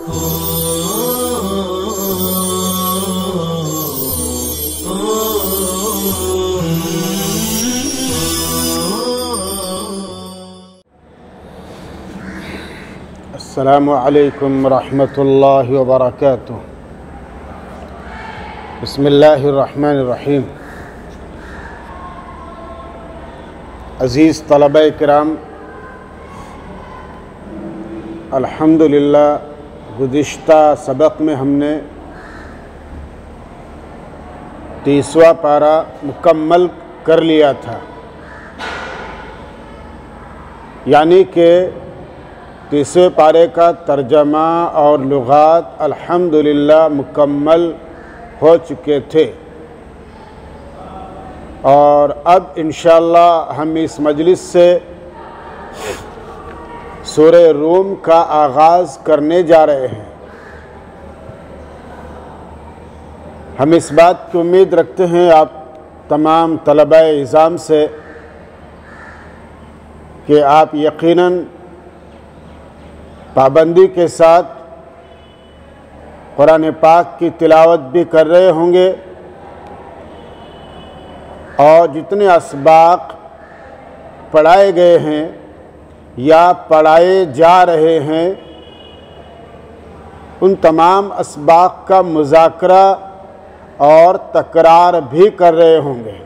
अस्सलामु अलैकुम रहमतुल्लाहि व बरकातुहू। बिस्मिल्लाहिर्रहमानिर्रहीम। अज़ीज़ तलबा किराम, अल्हम्दुलिल्लाह गुज़िश्ता सबक़ में हमने 30वां पारा मुकम्मल कर लिया था, यानी कि 30वें पारे का तर्जमा और लुगात अल्हम्दुलिल्लाह मुकम्मल हो चुके थे। और अब इंशाअल्लाह हम इस मजलिस से सूरह रूम का आगाज़ करने जा रहे हैं। हम इस बात की उम्मीद रखते हैं आप तमाम तलबाए इज़ाम से कि आप यकीनन पाबंदी के साथ कुरान पाक की तिलावत भी कर रहे होंगे और जितने असबाक पढ़ाए गए हैं या पढ़ाए जा रहे हैं उन तमाम असबाक का मुज़ाकरा और तकरार भी कर रहे होंगे।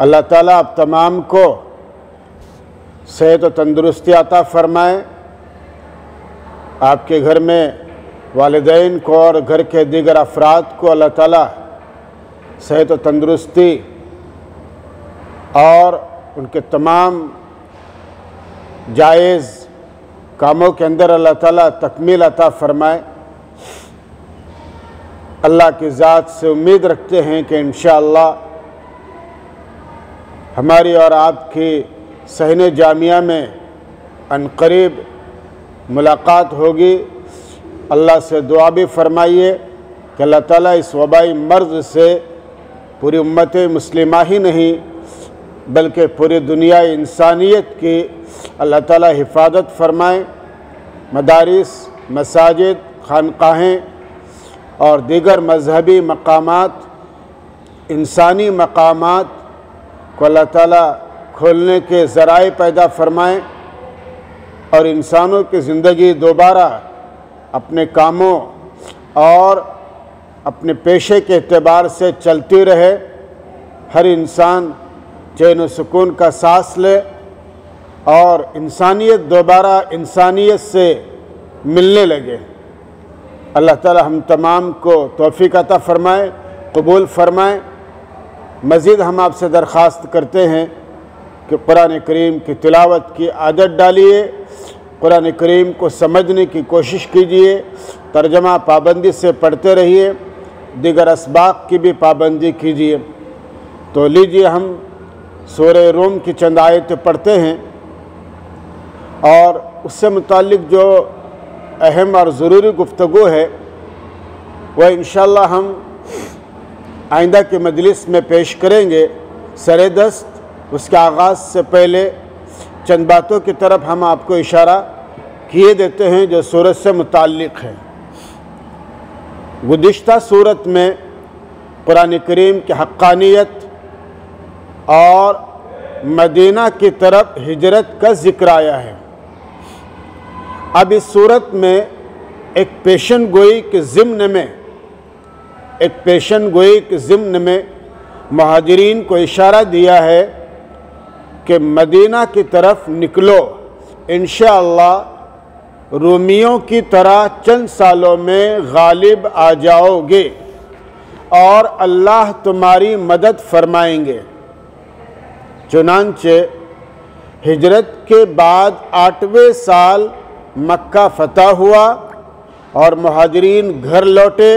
अल्लाह ताला आप तमाम को सेहत व तंदुरुस्ती अता फ़रमाए। आपके घर में वालिदैन को और घर के दीगर अफराद को अल्लाह ताला सेहत व तंदुरुस्ती और उनके तमाम जायज़ कामों के अंदर अल्लाह ताला तकमील अता फ़रमाए। अल्लाह की ज़ात से उम्मीद रखते हैं कि इंशाअल्लाह हमारी और आपकी सहने जामिया में अनकरीब मुलाकात होगी। अल्लाह से दुआ भी फरमाइए कि अल्लाह ताला इस वबाई मर्ज़ से पूरी उम्मत मुस्लिमा ही नहीं बल्कि पूरी दुनिया इंसानियत की अल्लाह ताला हिफाजत फरमाए। मदारिस, मसाजिद, खानकाहें और दीगर मजहबी मकामात, इंसानी मकामात को अल्लाह ताला खोलने के ज़राए पैदा फरमाएँ और इंसानों की ज़िंदगी दोबारा अपने कामों और अपने पेशे के एतबार से चलती रहे। हर इंसान चैन व सुकून का सांस ले और इंसानियत दोबारा इंसानियत से मिलने लगे। अल्लाह ताला हम तमाम को तौफ़ीक़ अता फ़रमाए, कबूल फ़रमाए। मज़ीद हम आपसे दरख्वास्त करते हैं कि कुरान करीम की तिलावत की आदत डालिए, कुरान करीम को समझने की कोशिश कीजिए, तर्जमा पाबंदी से पढ़ते रहिए, दीगर असबाक की भी पाबंदी कीजिए। तो लीजिए हम सूरह रूम की चंद आयतें पढ़ते हैं और उससे मुताल्लिक़ जो अहम और ज़रूरी गुफ्तगू है वह इंशाअल्लाह हम आइंदा के मजलिस में पेश करेंगे। सरेदस्त उसके आगाज़ से पहले चंद बातों की तरफ हम आपको इशारा किए देते हैं जो सूरत से मुताल्लिक़ है। गुज़िश्ता सूरत में कुरान करीम की हक़्क़ानियत और मदीना की तरफ हिजरत का ज़िक्र आया है। अब इस सूरत में एक पेशन गोई के ज़िम्न में मुहाजिरीन को इशारा दिया है कि मदीना की तरफ निकलो, इंशाअल्लाह रूमियों की तरह चंद सालों में गालिब आ जाओगे और अल्लाह तुम्हारी मदद फरमाएंगे। चुनांचे हिजरत के बाद 8वें साल मक्का फतह हुआ और मुहाजिरीन घर लौटे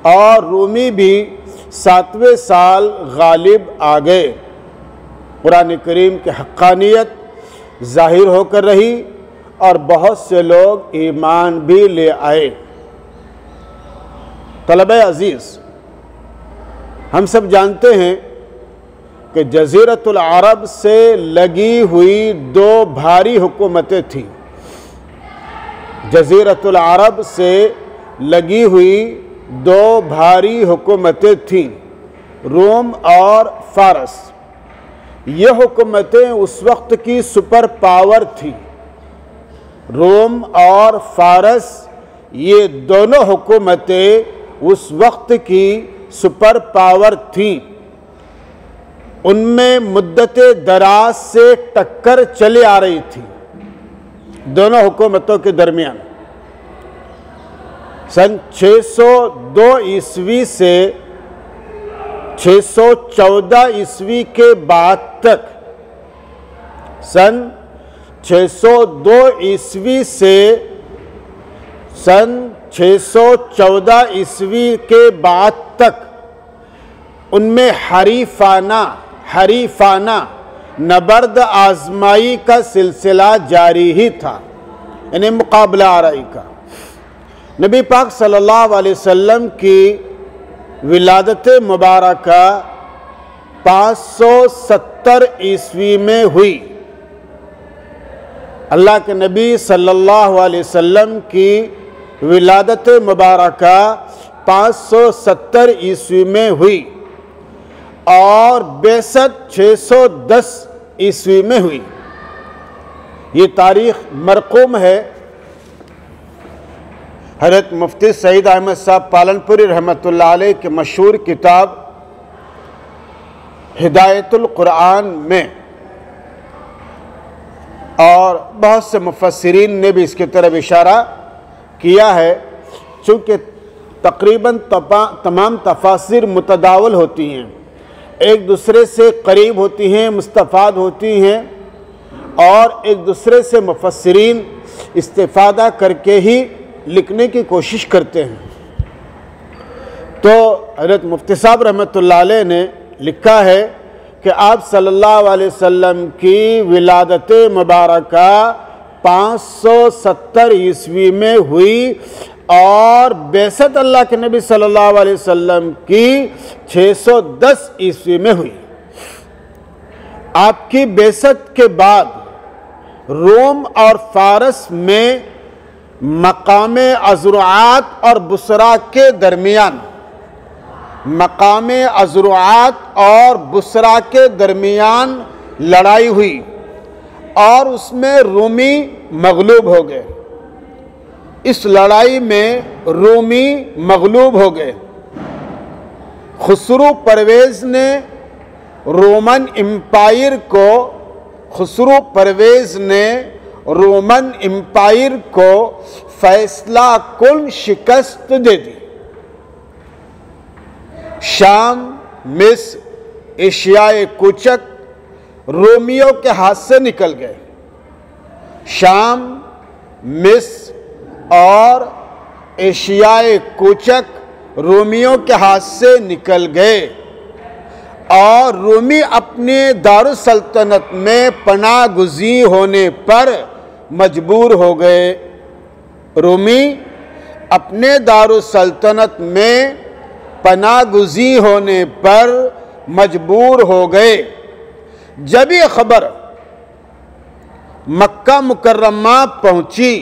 और रूमी भी 7वें साल गालिब आ गए। कुरान करीम की हक़्क़ानियत ज़ाहिर होकर रही और बहुत से लोग ईमान भी ले आए। तलबे अज़ीज़, हम सब जानते हैं कि जज़ीरतुल अरब से लगी हुई दो भारी हुकूमतें थीं। जज़ीरतुल अरब से लगी हुई दो भारी हुकूमतें थीं, रोम और फ़ारस। ये हुकूमतें उस वक्त की सुपर पावर थीं। रोम और फ़ारस ये दोनों हुकूमतें उस वक्त की सुपर पावर थीं। उनमें मुद्दत दराज से टक्कर चली आ रही थी दोनों हुकूमतों के दरमियान। सन 602 ईस्वी से 614 ईस्वी के बाद तक, सन 602 ईस्वी से सन 614 ईस्वी के बाद तक उनमें हरीफाना नबर्द आजमाई का सिलसिला जारी ही था, यानी मुकाबला आराई का। नबी पाक सल्लल्लाहु अलैहि वसल्लम की विलादत मुबारका 570 ईस्वी में हुई। अल्लाह के नबी सल्लल्लाहु अलैहि वसल्लम की विलादत मुबारका 570 ईस्वी में हुई और बेसत 610 ईस्वी में हुई। ये तारीख़ मरक़ूम है हज़रत मुफ्ती सईद अहमद साहब पालनपुरी रहमतुल्लाह अलैह के मशहूर किताब हिदायतुल कुरान में, और बहुत से मुफस्सिरीन ने भी इसकी तरफ इशारा किया है। चूँकि तकरीबन तमाम तफासिर मुतदावल होती हैं, एक दूसरे से करीब होती हैं, मुस्तफ़ाद होती हैं, और एक दूसरे से मुफस्सिरीन इस्तिफ़ादा करके ही लिखने की कोशिश करते हैं। तो हज़रत मुफ्ती साहब रहमतुल्लाह अलैह ने लिखा है कि आप सल्लल्लाहु अलैहि वसल्लम की विलादत मुबारका 570 ईस्वी में हुई और बेसत अल्लाह के नबी सल्लल्लाहु अलैहि वसल्लम की 610 ईस्वी में हुई। आपकी बेसत के बाद रोम और फ़ारस में मकाम अज़रुआत और बुसरा के दरमियान, मकाम अज़रुआत और बुसरा के दरमियान लड़ाई हुई और उसमें रूमी मगलूब हो गए। इस लड़ाई में रूमी मगलूब हो गए। खुसरू परवेज़ ने रोमन एम्पायर को, खुसरू परवेज़ ने रोमन एम्पायर को फैसला कुन शिकस्त दे दी। शाम, मिस्र, एशियाए कुचक रोमियों के हाथ से निकल गए। शाम, मिस्र और एशियाए कुचक रोमियों के हाथ से निकल गए और रोमी अपने दारुसल्तनत में पनाह गुज़ी होने पर मजबूर हो गए। रोमी अपने दारुसल्तनत में पनाह गुज़ी होने पर मजबूर हो गए। जब ये खबर मक्का मुकर्रमा पहुंची,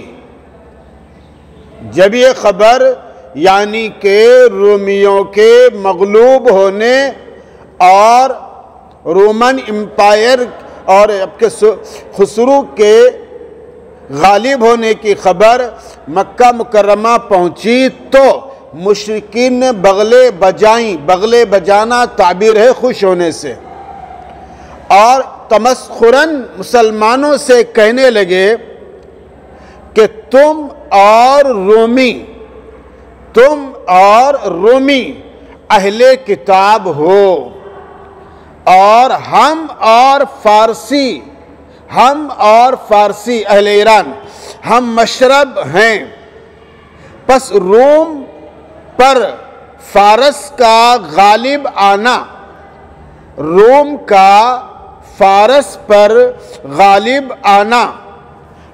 जब ये खबर यानी के रोमियों के मगलूब होने और रोमन एम्पायर और आपके खुसरू के गालिब होने की खबर मक्का मुकर्रमा पहुंची तो मुशरिकीन ने बगले बजाई। बगले बजाना ताबीर है खुश होने से, और तमस्खुरन मुसलमानों से कहने लगे कि तुम और रोमी अहले किताब हो और हम और फारसी अहले ईरान हम मशरब हैं। बस रोम पर फारस का गालिब आना, रोम का फारस पर गालिब आना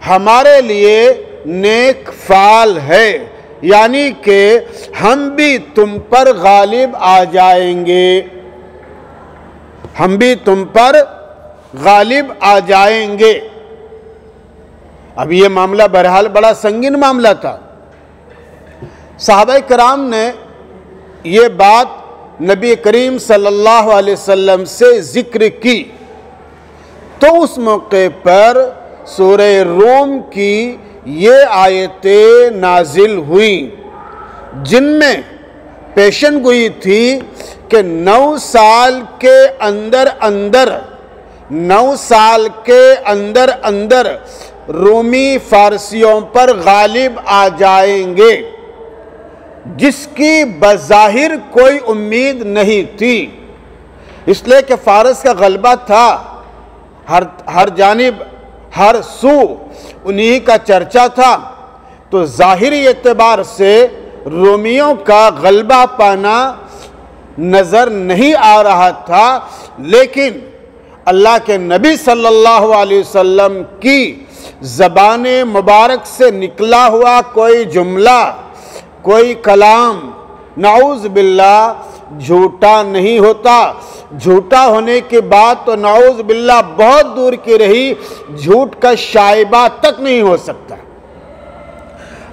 हमारे लिए नेक फाल है, यानी कि हम भी तुम पर गालिब आ जाएंगे, हम भी तुम पर गालिब आ जाएंगे। अब ये मामला बहरहाल बड़ा संगीन मामला था। सहाबा कराम ने ये बात नबी करीम सल्लल्लाहु अलैहि वसल्लम से जिक्र की, तो उस मौके पर सूरह रूम की ये आयतें नाजिल हुई जिनमें पेशन गोई थी कि 9 साल के अंदर अंदर 9 साल के अंदर अंदर रोमी फारसियों पर गालिब आ जाएंगे, जिसकी बज़ाहिर कोई उम्मीद नहीं थी, इसलिए कि फारस का गलबा था, हर जानिब हर सू उन्हीं का चर्चा था। तो ज़ाहिरी एतबार से रोमियों का गलबा पाना नज़र नहीं आ रहा था, लेकिन अल्लाह के नबी सल्लल्लाहु अलैहि वसल्लम की ज़बान मुबारक से निकला हुआ कोई जुमला, कोई कलाम नाउज़ बिल्लाह झूठा नहीं होता। झूठा होने के बाद तो नाउज़ बिल्लाह बहुत दूर की रही, झूठ का शाइबा तक नहीं हो सकता।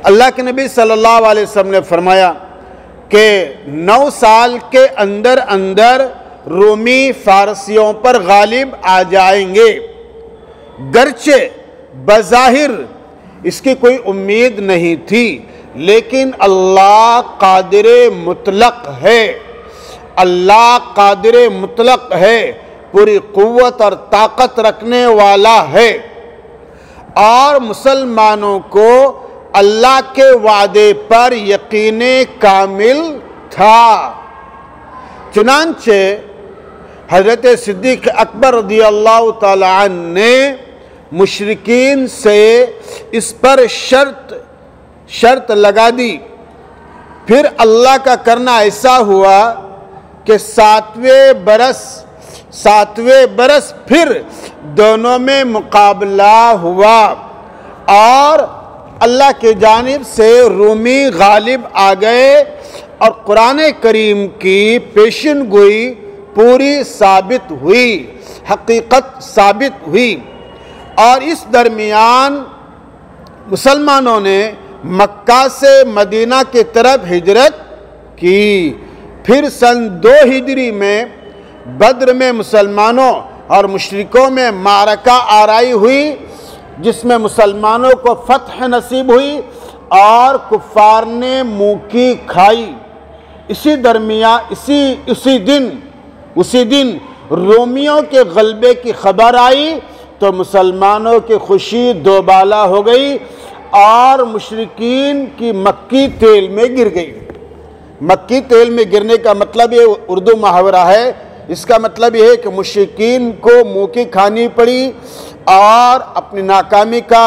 अल्लाह के नबी सल्लल्लाहु अलैहि वसल्लम ने फरमाया कि 9 साल के अंदर अंदर रोमी फारसियों पर गालिब आ जाएंगे, गर्चे बज़ाहिर इसकी कोई उम्मीद नहीं थी, लेकिन अल्लाह कादिर मुतलक है, अल्लाह कादिर मुतलक है, पूरी कुव्वत और ताकत रखने वाला है, और मुसलमानों को अल्लाह के वादे पर यकीन कामिल था। चुनांचे हज़रत सिद्दीक़ अकबर रज़ियल्लाहु ताला अन्हु ने मुशरिकीन से इस पर शर्त लगा दी। फिर अल्लाह का करना ऐसा हुआ कि 7वें बरस फिर दोनों में मुकाबला हुआ और अल्लाह की जानिब से रूमी गालिब आ गए और कुरान करीम की पेशन गोई पूरी साबित हुई, हकीकत साबित हुई। और इस दरमियान मुसलमानों ने मक्का से मदीना की तरफ हिजरत की। फिर सन 2 हिजरी में बद्र में मुसलमानों और मुशरिकों में मारका आराई हुई, जिसमें मुसलमानों को फतह नसीब हुई और कुफ़ार ने मुँह की खाई। इसी दरमियान उसी दिन रोमियों के गलबे की खबर आई तो मुसलमानों की खुशी दोबाला हो गई और मुशरिकीन की मक्की तेल में गिर गई। मक्की तेल में गिरने का मतलब ये उर्दू मुहावरा है, इसका मतलब ये है कि मुशरिकीन को मुँह की खानी पड़ी और अपनी नाकामी का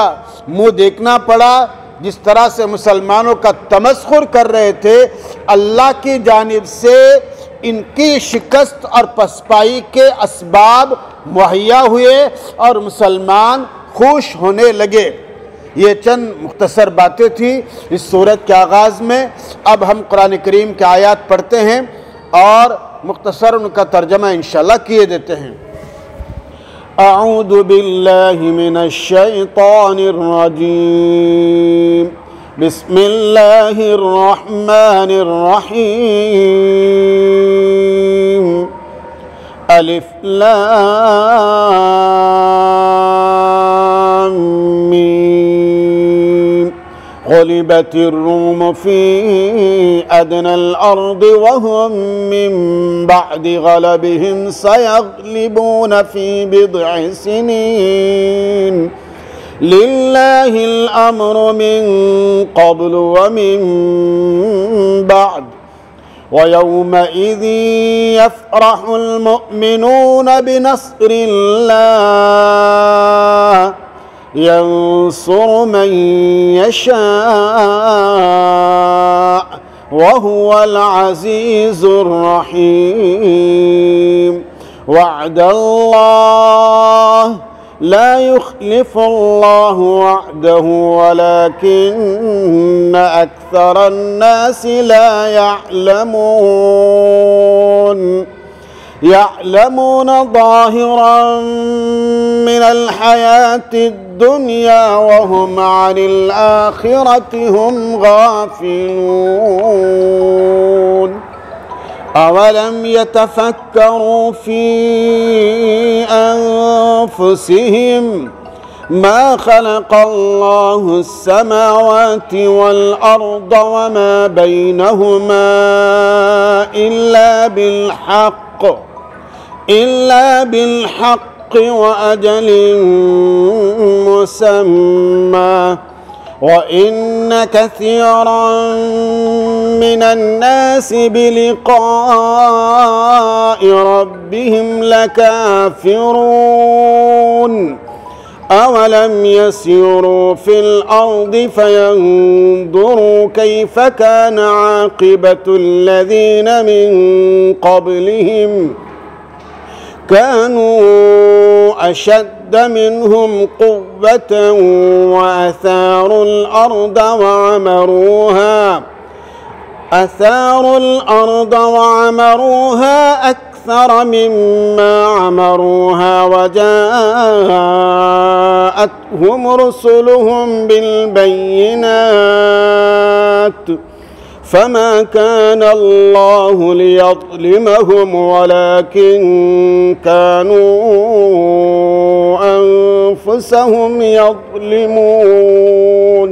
मुँह देखना पड़ा। जिस तरह से मुसलमानों का तमस्खुर कर रहे थे, अल्लाह की जानिब से इनकी शिकस्त और पसपाई के असबाब मुहैया हुए और मुसलमान खुश होने लगे। ये चंद मुख्तसर बातें थी इस सूरत के आगाज़ में। अब हम कुरान करीम के आयात पढ़ते हैं और मुख्तसर उनका तर्जमा इंशाअल्लाह किए देते हैं। अऊज़ु बिल्लाहि मिनश शैतानिर रजीम, बिस्मिल्लाहिर रहमानिर रहीम, अलिफ लाम मीम, गुलिबतिर रूम फी अदनल अर्द वहुम मिन बअदि गलबिहिम सयग़लिबून फी बिद्इ सिनीन, लिल्लाहिल अम्रु मिन क़ब्लु व मिन बअद, व यौमइज़िन यफ़रहुल मुअमिनून बिनस्रिल्लाह यंसुरु मन यशा' व हुवल अज़ीज़ुर रहीम, वअदल्लाह ला युख़्लिफ़ुल्लाहु वअदहु वलाकिन्न अक्सरन्नासि ला यअलमून। यअलमून ज़ाहिरन मिनल हयातिद्दुनिया वहुम अनिल आखिरति हुम गाफिलून। अवलम यतफक्करू फी अन्फुसिहिम मा खलक़ल्लाहु अस्समावाति वल अर्द वमा बैनहुमा इल्ला बिलहक़्क़ व अजलिन मुसम्मा व इन्न कसीरन मिनन्नासि बिलिक़ाइ रब्बिहिम लकाफ़िरून। अवलम यसीरू फिल अर्दि फयंजुरू कैफ़ कान आक़िबतुल्लज़ीन मिन क़ब्लिहिम कानू अशद्द मिनहुम क़ुव्वतन व असारुल अर्द वअमरूहा अक्सर मिम्मा अमरूहा वजाअतहुम रुसुलुहुम बिलबय्यिनात फमा कान अल्लाहु लियज़लिमहुम वलाकिन कानू अनफुसहुम यज़लिमून।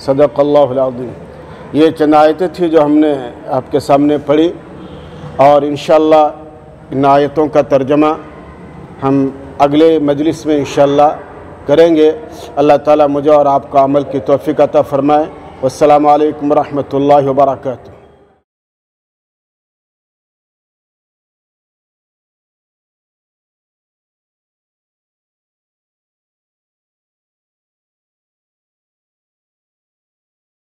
सदक़ अल्लाहुल अज़ीम। ये चंद आयतें थी जो हमने आपके सामने पढ़ी और इंशाअल्लाह इन आयतों का तर्जमा हम अगले मजलिस में इंशाअल्लाह करेंगे। अल्लाह ताला मुझे और आपको अमल की तौफ़ीक़ अता फ़रमाए। वस्सलामु अलैकुम व रहमतुल्लाहि व बरकातुहू।